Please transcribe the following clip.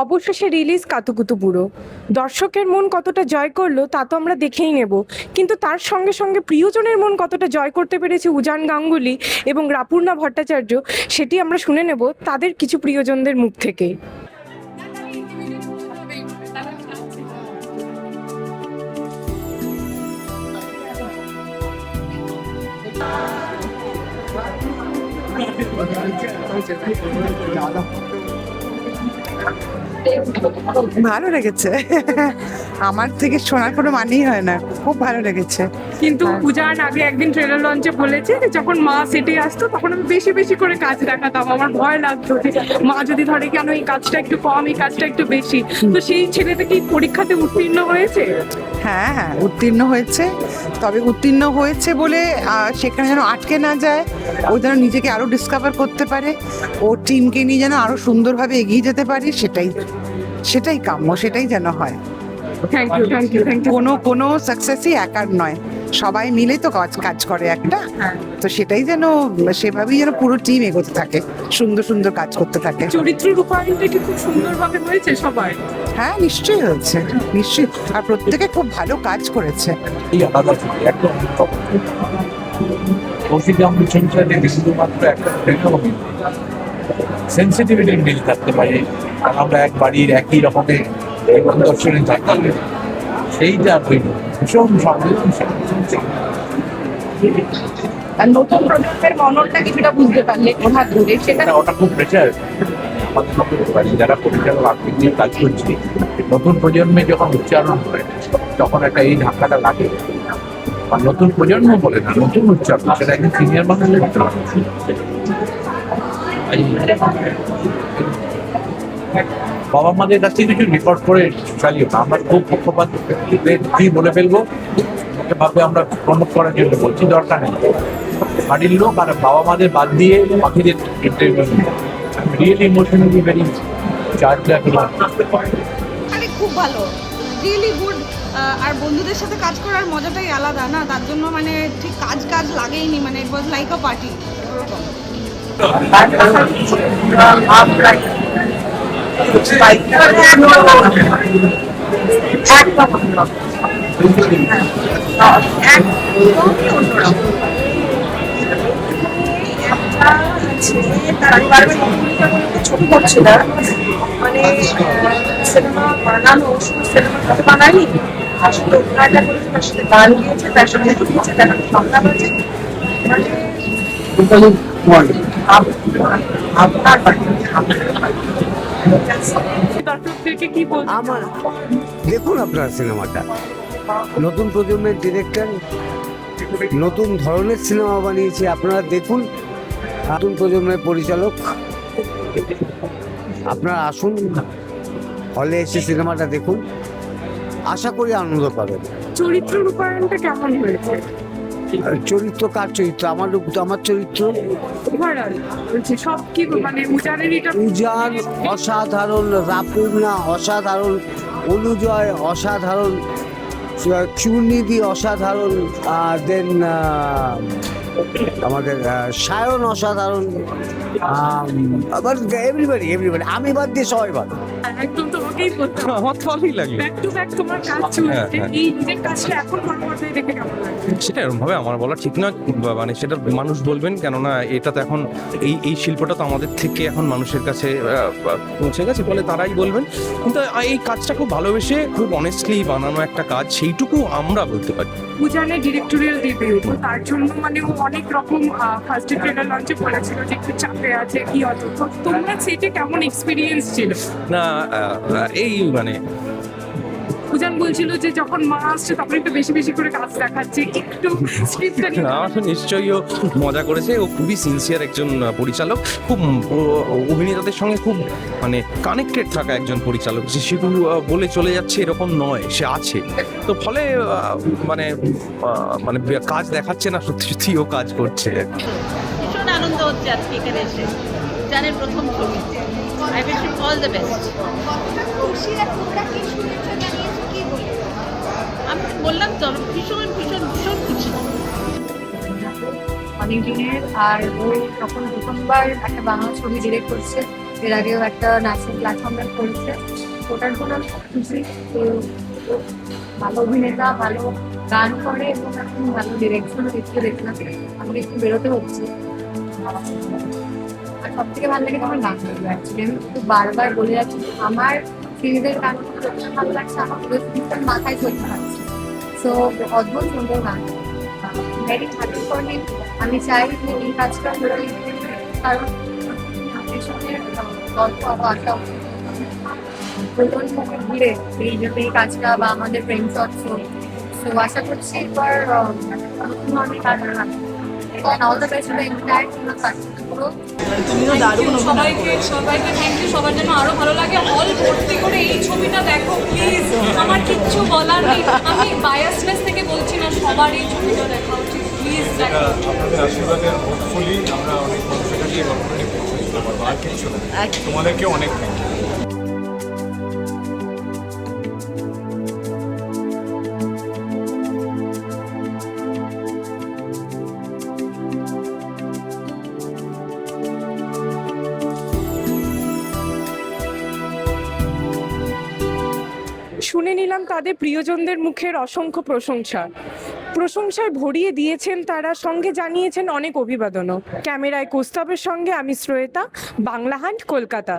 অবশেষে রিলিজ কাতুকুতু বুড়ো। দর্শকের মন কতটা জয় করলো তা তো আমরা দেখেই নেব, কিন্তু তার সঙ্গে সঙ্গে প্রিয়জনের মন কতটা জয় করতে পেরেছে উজান গাঙ্গুলি এবং রাপুর্ণা ভট্টাচার্য, সেটি আমরা শুনে নেব তাদের কিছু প্রিয়জনদের মুখ থেকে। ভালো লেগেছে। আমার থেকে শোনার কোনো মানেই হয় না, খুব ভালো লেগেছে। কিন্তু উজান আগে একদিন ট্রেলার লঞ্চে বলেছে যে যখন মা সেটে আসতো তখন আমি বেশি বেশি করে কাজ দেখাতাম, আমার ভয় লাগতো যে মা যদি ধরে কেন এই কাজটা একটু কম এই কাজটা একটু বেশি। তো সেই ছেলেটা কি পরীক্ষাতে উত্তীর্ণ হয়েছে? হ্যাঁ হ্যাঁ, উত্তীর্ণ হয়েছে। তবে উত্তীর্ণ হয়েছে বলে সেখানে যেন আটকে না যায়, ও যেন নিজেকে আরো ডিসকভার করতে পারে, ও টিমকে নিয়ে যেন আরো সুন্দরভাবে এগিয়ে যেতে পারে, সেটাই কাম্য, সেটাই যেন হয়। Thank you thank you thank you. কোনো সাকসেসই একার নয়, সবাই মিলে তো কাজ করে একটা। তো সেটাই যেন সেভাবেই যেন পুরো টিম এগোতে থাকে, সুন্দর সুন্দর কাজ করতে থাকে। চরিত্র রূপায়ণটা কি খুব সুন্দরভাবে হয়েছে সবাই? হ্যাঁ নিশ্চয়ই হয়েছে, নিশ্চয়ই। আর প্রত্যেকে খুব ভালো কাজ করেছে। এই আলাদা ছবি একদম কৌশিক আমরা শুনতে শুধুমাত্র একটা সেন্সিটিভিটি মিল থাকতে পারে, আর আমরা এক বাড়ির একই রকমের দর্শনে থাকি, সেইটা ভীষণ সংবেদনশীল। আর নতুন প্রজন্মের মননটা কিছুটা বুঝতে পারলে ওঠা ধরে সেটা ওটা খুব প্রেশার আমাদের যারা পরিচালক আর্থিক নিয়ে কাজ করছি, নতুন প্রজন্মে যখন উচ্চারণ হয় তখন একটা এই ধাক্কাটা লাগে। আর নতুন প্রজন্ম বলে না, নতুন উচ্চারণ, সেটা একজন সিনিয়র মানুষের বাবা মাদের কাছ থেকে কিছু রেকর্ড করে চালিও না। আমরা খুব পক্ষপাত কি বলে ফেলবো, ভাবে আমরা প্রমোট করার জন্য বলছি, দরকার নেই। বাড়ির লোক আর বাবা মাদের বাদ দিয়ে বাকিদের রিয়েলি ইমোশনালি ভেরি চার্জ। আরে খুব ভালো, রিয়েলি গুড। আর বন্ধুদের সাথে কাজ করার মজাটাই আলাদা না, তার জন্য মানে ঠিক কাজ লাগেইনি, মানে ইট ওয়াজ লাইক আ পার্টি ওরকম। ছবি করছে না, মানে সিনেমা বানানো, সিনেমা বানায়নি, তার সাথে অভিনয়টা করেছে, তার সাথে গান গিয়েছে, তার সাথে লিখেছে, তার সাথে সংলাপ আছে, মানে আপনার বাড়ি দর্শকদেরকে কি বলতে আমার দেখুন আপনার সিনেমাটা, নতুন প্রজন্মের ডিরেক্টর নতুন ধরনের সিনেমা বানিয়েছে, আপনারা দেখুন। নতুন প্রজন্মের পরিচালক, আপনারা আসুন, হলে এসে সিনেমাটা দেখুন, আশা করি আনন্দ পাবেন। চরিত্র রূপায়ণটা কেমন হয়েছে? চরিত্র কার চরিত্র? আমার চরিত্র ওভারঅল বলছি সব কি, মানে উজানের এটা উজান অসাধারণ, রাপুর্ণা অসাধারণ, অনুজয় অসাধারণ, চূর্ণিদি অসাধারণ, দেন আমাদের সায়ন অসাধারণ, আবার এভরিবডি আমি বাদ দিয়ে সবাই ভালো। একদম তোমাকেই বলতে হবে। আমার তো ভালোই লাগলো। ব্যাক টু ব্যাক তোমার কাজ চলছে, হ্যাঁ। এই নিজের কাজটা এখন পরবর্তীতে দেখে কেমন লাগছে? সেটা এরকম ভাবে আমার বলা ঠিক না, মানে সেটা মানুষ বলবেন, কেননা এটা তো এখন এই শিল্পটা তো আমাদের থেকে এখন মানুষের কাছে পৌঁছে গেছে, বলে তারাই বলবেন। কিন্তু এই কাজটা খুব ভালোবেসে খুব অনেস্টলি বানানো একটা কাজ, সেইটুকু আমরা বলতে পারি। উজানের ডিরেক্টোরিয়াল ডেবিউ, তার জন্য মানে ও অনেক রকম ফার্স্ট ট্রেলার লঞ্চে বলেছিল যে একটু চাপে আছে কি অত, তো তোমরা সেটা কেমন এক্সপিরিয়েন্স ছিল? না এই মানে উজান বলছিল যে যখন মা আসছে তখন একটু বেশি বেশি করে কাজ দেখাচ্ছে, একটু স্ক্রিপ্টটা আমার তো নিশ্চয়ই ও মজা করেছে। ও খুবই সিনসিয়ার একজন পরিচালক, খুব অভিনেতাদের সঙ্গে খুব মানে কানেক্টেড থাকা একজন পরিচালক, যে সেগুলো বলে চলে যাচ্ছে এরকম নয়, সে আছে। তো ফলে মানে মানে কাজ দেখাচ্ছে না, সত্যি সত্যি ও কাজ করছে। ভীষণ আনন্দ হচ্ছে আজকে এখানে এসে, জানের প্রথম ছবি। I wish you all the best. আমি বললাম তো ভীষণ ভীষণ ভীষণ খুশি। অনেক দিনের, আর ও তখন প্রথমবার একটা বাংলা ছবি ডিরেক্ট করছে, এর আগেও একটা ন্যাশনাল প্ল্যাটফর্মে করেছে, ওটার জন্য আমি খুব খুশি। তো ও ভালো অভিনেতা, ভালো গান করে এবং এখন ভালো ডিরেকশনও দিচ্ছে, দেখলাম আমাকে একটু বেরোতে হচ্ছে। আর সব থেকে ভালো লাগে আমার গান করবে। অ্যাকচুয়ালি আমি খুব বারবার বলে যাচ্ছি যে আমার সিরিজের গান করতে ভালো লাগছে, আমার পুরো সিরিজটার মাথায় চলতে পারছে। সো অদ্ভুত সুন্দর গান, ভেরি হ্যাপি ফর হিম। আমি চাই যে এই কাজটা হলে, কারণ পেছনের গল্প আবার আসা উচিত প্রজন্মকে ঘিরে এই কাজটা বা আমাদের প্রেম চর্চ। সো আশা করছি এবার নতুন ধরনের কাজ all the best to entire পুরো। তুমিও দারুণ সবাইকে থ্যাংক ইউ। সবার জন্য আরো ভালো লাগে, হল ভর্তি করে এই ছবিটা দেখো প্লিজ। আমার কিচ্ছু বলার নেই, আমি বায়াসনেস থেকে বলছি না, সবার এই ছবিটা দেখা উচিত প্লিজ। আপনাদের আশীর্বাদে হোপফুলি আমরা অনেক মানুষের কাছে এই গল্পটা নিয়ে পৌঁছে দিতে পারবো। আর কিছু না, তোমাদেরকে অনেক থ্যাংক ইউ। শুনে নিলাম তাদের প্রিয়জনদের মুখের অসংখ্য প্রশংসায় ভরিয়ে দিয়েছেন তারা, সঙ্গে জানিয়েছেন অনেক অভিবাদনও। ক্যামেরায় কৌস্তবের সঙ্গে আমি শ্রয়েতা, বাংলা হান্ট, কলকাতা।